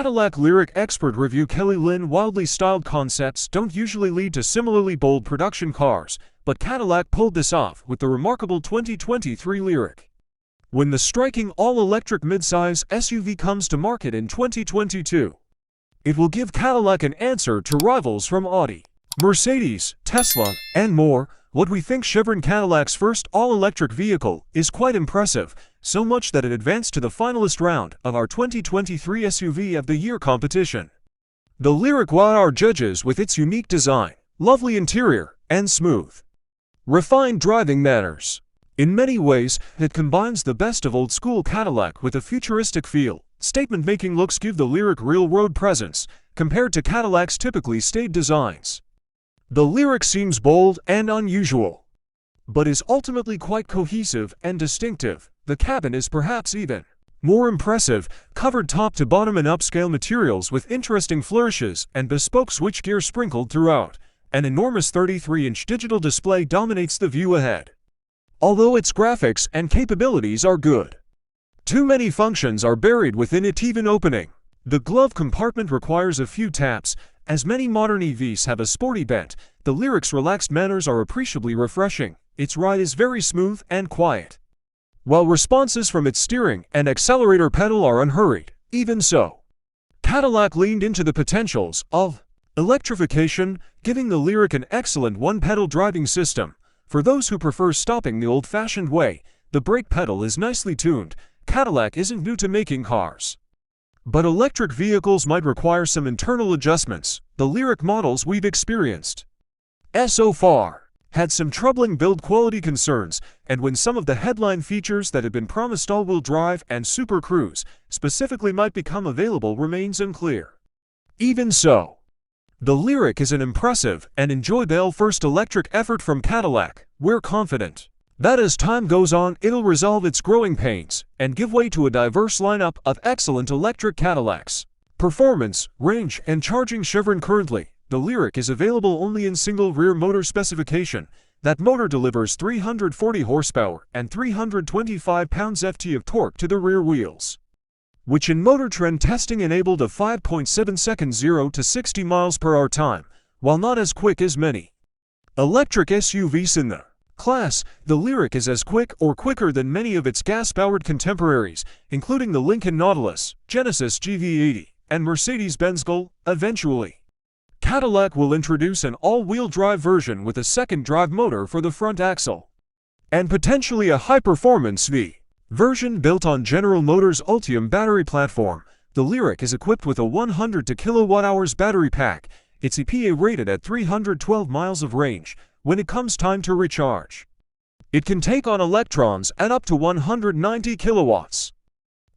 Cadillac Lyriq expert review. Kelly Lynn. Wildly styled concepts don't usually lead to similarly bold production cars, but Cadillac pulled this off with the remarkable 2023 Lyriq. When the striking all-electric midsize SUV comes to market in 2022, it will give Cadillac an answer to rivals from Audi, Mercedes, Tesla, and more. What we think Chevron Cadillac's first all-electric vehicle is quite impressive, so much that it advanced to the finalist round of our 2023 SUV of the Year competition. The Lyriq wowed our judges with its unique design, lovely interior, and smooth, refined driving manners. In many ways, it combines the best of old-school Cadillac with a futuristic feel. Statement-making looks give the Lyriq real road presence, compared to Cadillac's typically staid designs. The Lyriq seems bold and unusual, but is ultimately quite cohesive and distinctive. The cabin is perhaps even more impressive, covered top to bottom in upscale materials with interesting flourishes and bespoke switchgear sprinkled throughout. An enormous 33-inch digital display dominates the view ahead. Although its graphics and capabilities are good, too many functions are buried within it. Even opening the glove compartment requires a few taps. As many modern EVs have a sporty bent, the Lyriq's relaxed manners are appreciably refreshing. Its ride is very smooth and quiet, while responses from its steering and accelerator pedal are unhurried. Even so, Cadillac leaned into the potentials of electrification, giving the Lyriq an excellent one-pedal driving system. For those who prefer stopping the old-fashioned way, the brake pedal is nicely tuned. Cadillac isn't new to making cars, but electric vehicles might require some internal adjustments. The Lyriq models we've experienced so far had some troubling build quality concerns, and when some of the headline features that had been promised, all-wheel drive and Super Cruise, specifically might become available remains unclear. Even so, the Lyriq is an impressive and enjoyable first electric effort from Cadillac. We're confident that as time goes on, it'll resolve its growing pains and give way to a diverse lineup of excellent electric Cadillacs. Performance, range, and charging. Chevron. Currently, the Lyriq is available only in single rear motor specification. That motor delivers 340 horsepower and 325 pounds-ft of torque to the rear wheels, which in Motor Trend testing enabled a 5.7 second 0 to 60 miles per hour time. While not as quick as many electric SUVs in the class, the Lyriq is as quick or quicker than many of its gas-powered contemporaries, including the Lincoln Nautilus, Genesis GV80, and Mercedes-Benz Gull. Eventually, Cadillac will introduce an all-wheel drive version with a second drive motor for the front axle, and potentially a high-performance V version built on General Motors' Ultium battery platform. The Lyriq is equipped with a 100 kWh battery pack. It's EPA rated at 312 miles of range. When it comes time to recharge, it can take on electrons at up to 190 kilowatts,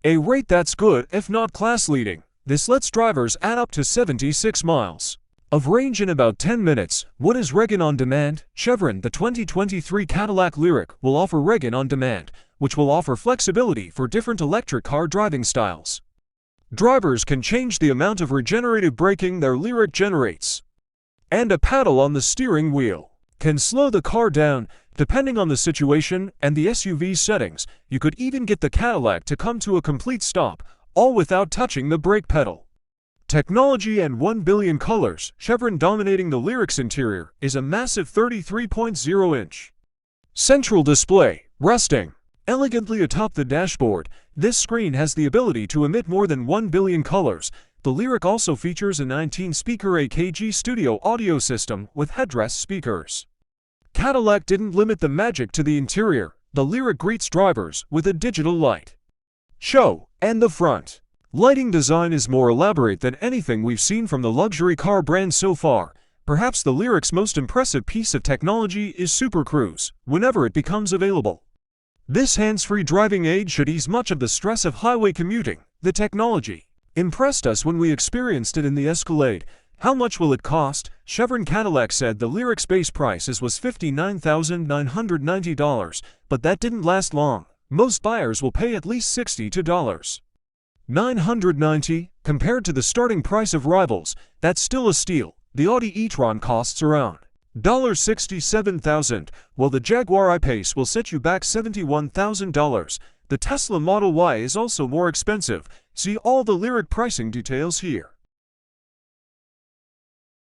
a rate that's good if not class-leading. This lets drivers add up to 76 miles of range in about 10 minutes. What is Regan on Demand? Chevron. The 2023 Cadillac Lyriq will offer Regan on Demand, which will offer flexibility for different electric car driving styles. Drivers can change the amount of regenerative braking their Lyriq generates, and a paddle on the steering wheel can slow the car down, depending on the situation and the SUV's settings. You could even get the Cadillac to come to a complete stop, all without touching the brake pedal. Technology and 1 billion colors. Chevron. Dominating the Lyriq's interior is a massive 33.0-inch central display, resting elegantly atop the dashboard. This screen has the ability to emit more than 1 billion colors. The Lyriq also features a 19-speaker AKG studio audio system with headrest speakers. Cadillac didn't limit the magic to the interior. The Lyriq greets drivers with a digital light show, and the front lighting design is more elaborate than anything we've seen from the luxury car brand so far. Perhaps the Lyriq's most impressive piece of technology is Super Cruise, whenever it becomes available. This hands-free driving aid should ease much of the stress of highway commuting. The technology impressed us when we experienced it in the Escalade. How much will it cost? Chevron. Cadillac said the Lyriq's base price was $59,990, but that didn't last long. Most buyers will pay at least $60 to $990. Compared to the starting price of rivals, that's still a steal. The Audi e-tron costs around $67,000, while the Jaguar I-Pace will set you back $71,000. The Tesla Model Y is also more expensive, See all the Lyriq pricing details here.